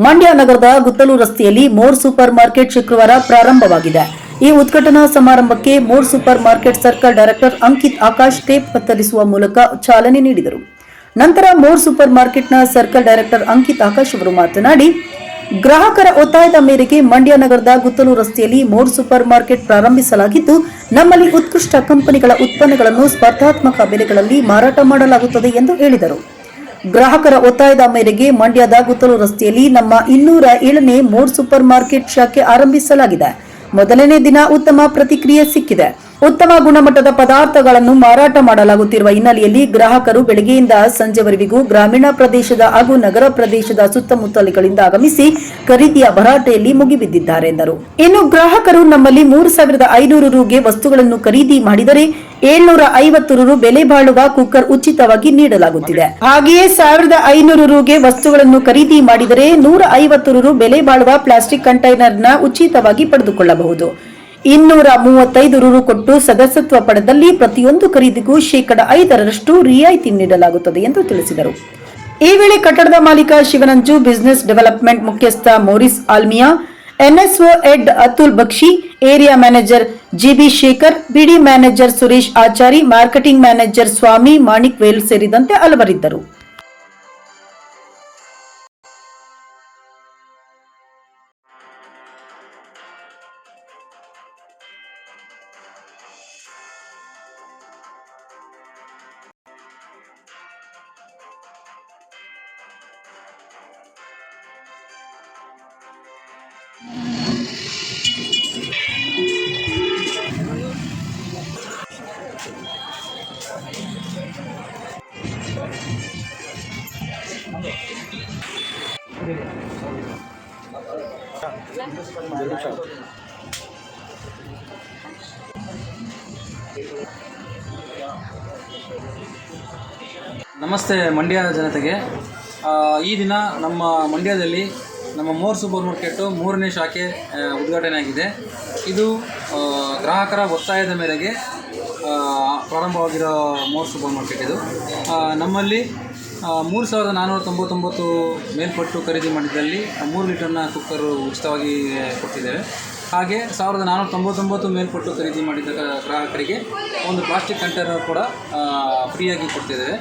ಮಂಡ್ಯ ನಗರದ ಗುತ್ತಲು ರಸ್ತೆಯಲ್ಲಿ more super market ಶುಕ್ರವಾರ ಪ್ರಾರಂಭವಾಗಿದೆ. ಈ ಉದ್ಘಾಟನಾ ಸಮಾರಂಭಕ್ಕೆ More super market circle director Ankit Akash tape ಕತ್ತರಿಸುವ ಮೂಲಕ ಚಾಲನೆ ನೀಡಿದರು. ನಂತರ ಮೋರ್ ಸೂಪರ್ ಮಾರ್ಕೆಟ್ನ ಸರ್ಕಲ್ ಡೈರೆಕ್ಟರ್ ಅಂಕಿತ್ ಆಕಾಶ್ ಅವರು ಮಾತನಾಡಿ, ಗ್ರಾಹಕರ ಒತ್ತಾಯದ ಮೇರೆಗೆ ಮಂಡ್ಯ ನಗರದ ಗುತ್ತಲು ರಸ್ತೆಯಲ್ಲಿ ಮೋರ್ ಸೂಪರ್ ಮಾರ್ಕೆಟ್ ಪ್ರಾರಂಭಿಸಲಾಗಿದ್ದು, ನಮ್ಮಲ್ಲಿ ಉತ್ಕೃಷ್ಟ ಕಂಪನಿಗಳ ಉತ್ಪನ್ನಗಳನ್ನು ಸ್ಪರ್ಧಾತ್ಮಕ ಬೆಲೆಗಳಲ್ಲಿ ಮಾರಾಟ ಮಾಡಲಾಗುತ್ತದೆ ಎಂದು ಹೇಳಿದರು. ಗ್ರಾಹಕರ ಒತ್ತಾಯದ ಮೇರೆಗೆ ಮಂಡ್ಯದ ಗುತ್ತಲು ರಸ್ತೆಯಲ್ಲಿ ನಮ್ಮ 207ನೇ ಮೋರ್ ಸೂಪರ್ ಮಾರ್ಕೆಟ್ ಶಾಖೆ ಆರಂಭಿಸಲಾಗಿದೆ. ಮೊದಲನೇ ದಿನ ಉತ್ತಮ ಪ್ರತಿಕ್ರಿಯೆ ಸಿಕ್ಕಿದೆ. ಉತ್ತಮ ಗುಣಮಟ್ಟದ ಪದಾರ್ಥಗಳನ್ನು ಮಾರಾಟ ಮಾಡಲಾಗುತ್ತಿರುವ ಹಿನ್ನೆಲೆಯಲ್ಲಿ ಗ್ರಾಹಕರು ಬೆಳಗ್ಗೆಯಿಂದ ಸಂಜೆವರೆಗೂ ಗ್ರಾಮೀಣ ಪ್ರದೇಶದ ಹಾಗೂ ನಗರ ಪ್ರದೇಶದ ಸುತ್ತಮುತ್ತಲಿಗಳಿಂದ ಆಗಮಿಸಿ ಖರೀದಿಯ ಭರಾಟೆಯಲ್ಲಿ ಮುಗಿಬಿದ್ದಿದ್ದಾರೆ ಎಂದರು. ಇನ್ನು ಗ್ರಾಹಕರು ನಮ್ಮಲ್ಲಿ 3,500 ರುಗೆ ವಸ್ತುಗಳನ್ನು ಖರೀದಿ ಮಾಡಿದರೆ 750 ರು ಬೆಲೆ ಬಾಳುವ ಕುಕ್ಕರ್ ಉಚಿತವಾಗಿ ನೀಡಲಾಗುತ್ತಿದೆ. ಹಾಗೆಯೇ 1,500 ರುಗೆ ವಸ್ತುಗಳನ್ನು ಖರೀದಿ ಮಾಡಿದರೆ 150 ರು ಬೆಲೆ ಬಾಳುವ ಪ್ಲಾಸ್ಟಿಕ್ ಕಂಟೈನರ್ನ ಉಚಿತವಾಗಿ ಪಡೆದುಕೊಳ್ಳಬಹುದು. 235 ರು ಕೊಟ್ಟು ಸದಸ್ಯತ್ವ ಪಡೆದಲ್ಲಿ ಪ್ರತಿಯೊಂದು ಖರೀದಿಗೂ 5% ರಿಯಾಯಿತಿ ನೀಡಲಾಗುತ್ತದೆ ಎಂದು ತಿಳಿಸಿದರು. ಈ ವೇಳೆ ಕಟ್ಟಡದ ಮಾಲೀಕ ಶಿವನಂಜು, ಬಿಸಿನೆಸ್ ಡೆವಲಪ್ಮೆಂಟ್ ಮುಖ್ಯಸ್ಥ ಮೋರಿಸ್ ಆಲ್ಮಿಯಾ, NSO head Atul Bakshi, area manager GB Shekhar, BD manager Suresh Achari, marketing manager Swami Manik Vel ಸೇರಿದಂತೆ ಹಲವರಿದ್ದರು. ನಮಸ್ತೆ ಮಂಡ್ಯ ಜನತೆಗೆ. ಈ ದಿನ ನಮ್ಮ ಮಂಡ್ಯದಲ್ಲಿ ನಮ್ಮ ಮೋರ್ ಸೂಪರ್ ಮಾರ್ಕೆಟು 3ನೇ ಶಾಖೆ ಉದ್ಘಾಟನೆ ಆಗಿದೆ. ಇದು ಗ್ರಾಹಕರ ಒತ್ತಾಯದ ಮೇರೆಗೆ ಪ್ರಾರಂಭವಾಗಿರೋ ಮೋರ್ ಸೂಪರ್ ಮಾರ್ಕೆಟ್ ಇದು. ನಮ್ಮಲ್ಲಿ 3,499 ಮೇಲ್ಪಟ್ಟು ಖರೀದಿ ಮಾಡಿದ್ದಲ್ಲಿ 3 ಲೀಟರ್ನ ಕುಕ್ಕರು ಉಚಿತವಾಗಿ ಕೊಡ್ತಿದ್ದೇವೆ. ಹಾಗೆ 1,499 ಮೇಲ್ಪಟ್ಟು ಖರೀದಿ ಮಾಡಿದ ಗ್ರಾಹಕರಿಗೆ ಒಂದು ಪ್ಲಾಸ್ಟಿಕ್ ಕಂಟೈನರ್ ಕೂಡ ಫ್ರೀಯಾಗಿ ಕೊಡ್ತಿದ್ದೇವೆ.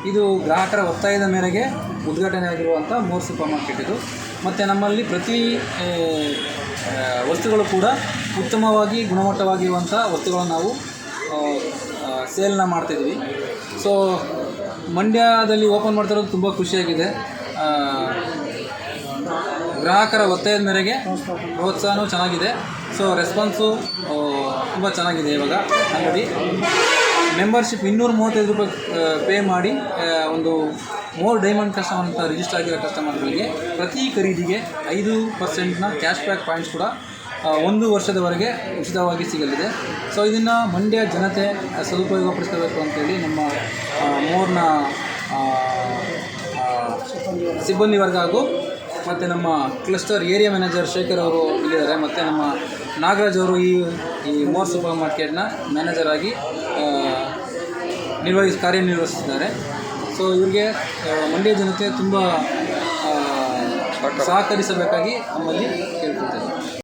ಇದು ಗ್ರಾಹಕರ ಒತ್ತಾಯದ ಮೇರೆಗೆ ಉದ್ಘಾಟನೆ ಆಗಿರುವಂಥ ಮೋರ್ ಸೂಪರ್ ಮಾರ್ಕೆಟ್ ಇದು. ಮತ್ತು ನಮ್ಮಲ್ಲಿ ಪ್ರತಿ ವಸ್ತುಗಳು ಕೂಡ ಉತ್ತಮವಾಗಿ ಗುಣಮಟ್ಟವಾಗಿರುವಂಥ ವಸ್ತುಗಳನ್ನು ನಾವು ಸೇಲ್ನ ಮಾಡ್ತಾಯಿದ್ವಿ. ಸೊ ಮಂಡ್ಯದಲ್ಲಿ ಓಪನ್ ಮಾಡ್ತಿರೋದು ತುಂಬ ಖುಷಿಯಾಗಿದೆ. ಗ್ರಾಹಕರ ಒತ್ತಾಯದ ಮೇರೆಗೆ ಪ್ರೋತ್ಸಾಹನೂ ಚೆನ್ನಾಗಿದೆ. ಸೊ ರೆಸ್ಪಾನ್ಸು ತುಂಬ ಚೆನ್ನಾಗಿದೆ. ಇವಾಗ ಅಂಗಡಿ ಮೆಂಬರ್ಶಿಪ್ 235 ರೂಪಾಯಿ ಪೇ ಮಾಡಿ ಒಂದು ಮೋರ್ ಡೈಮಂಡ್ ಕಸ್ಟಮರ್ ಅಂತ ರಿಜಿಸ್ಟರ್ ಆಗಿರೋ ಕಸ್ಟಮರ್ಗಳಿಗೆ ಪ್ರತಿ ಖರೀದಿಗೆ 5% ಕ್ಯಾಶ್ ಬ್ಯಾಕ್ ಪಾಯಿಂಟ್ಸ್ ಕೂಡ 1 ವರ್ಷದವರೆಗೆ ಉಚಿತವಾಗಿ ಸಿಗಲಿದೆ. ಸೊ ಇದನ್ನು ಮಂಡ್ಯ ಜನತೆ ಸದುಪಯೋಗಪಡಿಸಬೇಕು ಅಂತೇಳಿ ನಮ್ಮ ಮೋರ್ನ ಸಿಬ್ಬಂದಿ ವರ್ಗ ಹಾಗೂ ಮತ್ತು ನಮ್ಮ ಕ್ಲಸ್ಟರ್ ಏರಿಯಾ ಮ್ಯಾನೇಜರ್ ಶೇಖರ್ ಅವರು ಇಲ್ಲಿದ್ದಾರೆ. ಮತ್ತು ನಮ್ಮ ನಾಗರಾಜ್ ಅವರು ಈ ಮೋರ್ ಸೂಪರ್ ಮಾರ್ಕೆಟ್ನ ಮ್ಯಾನೇಜರ್ ಆಗಿ ಕಾರ್ಯನಿರ್ವಹಿಸುತ್ತಿದ್ದಾರೆ. ಸೊ ಇವರಿಗೆ ಮಂಡ್ಯ ಜನತೆ ತುಂಬ ಸಹಕರಿಸಬೇಕಾಗಿ ನಮ್ಮಲ್ಲಿ ಕೇಳ್ಕೊಳ್ತೇವೆ.